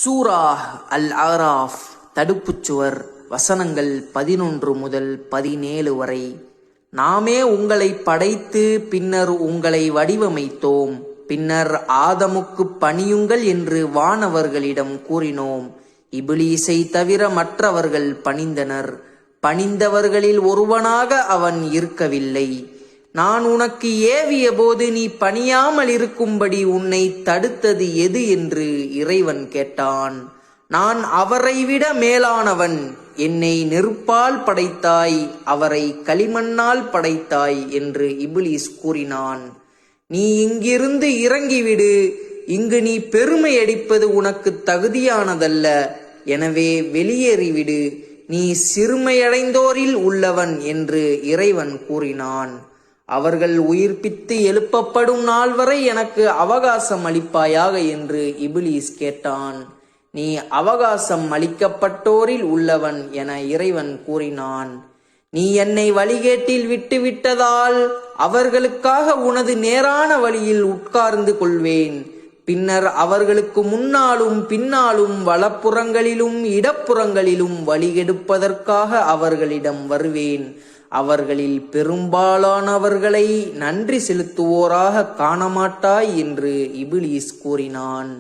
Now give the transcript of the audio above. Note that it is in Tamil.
சூரா அல் ஆராஃப் தடுப்புச்சுவர் வசனங்கள் 11 முதல் 17 வரை. நாமே உங்களை படைத்து பின்னர் உங்களை வடிவமைத்தோம். பின்னர் ஆதமுக்கு பணியுங்கள் என்று வானவர்களிடம் கூறினோம். இபிலீசை தவிர மற்றவர்கள் பணிந்தனர். பணிந்தவர்களில் ஒருவனாக அவன் இருக்கவில்லை. நான் உனக்கு ஏவிய போது நீ பணியாமல் இருக்கும்படி உன்னை தடுத்தது எது என்று இறைவன் கேட்டான். நான் அவரை விட மேலானவன். என்னை நெருப்பால் படைத்தாய், அவரை களிமண்ணால் படைத்தாய் என்று இபிலீஸ் கூறினான். நீ இங்கிருந்து இறங்கிவிடு, இங்கு நீ பெருமை அடிப்பது உனக்கு தகுதியானதல்ல. எனவே வெளியேறிவிடு, நீ சிறுமையடைந்தோரில் உள்ளவன் என்று இறைவன் கூறினான். அவர்கள் உயிர்ப்பித்து எழுப்பப்படும் நாள் வரை எனக்கு அவகாசம் அளிப்பாயாக என்று இபிலீஸ் கேட்டான். நீ அவகாசம் அளிக்கப்பட்டோரில் உள்ளவன் என இறைவன் கூறினான். நீ என்னை வழிகேட்டில் விட்டுவிட்டதால் அவர்களுக்காக உனது நேரான வழியில் உட்கார்ந்து கொள்வேன். பின்னர் அவர்களுக்கு முன்னாலும் பின்னாலும் வலப்புறங்களிலும் இடப்புறங்களிலும் வழிகெடுப்பதற்காக அவர்களிடம் வருவேன். அவர்களில் பெரும்பாலானவர்களை நன்றி செலுத்துவோராக காணமாட்டாய் என்று இபிலீஸ் கூறினான்.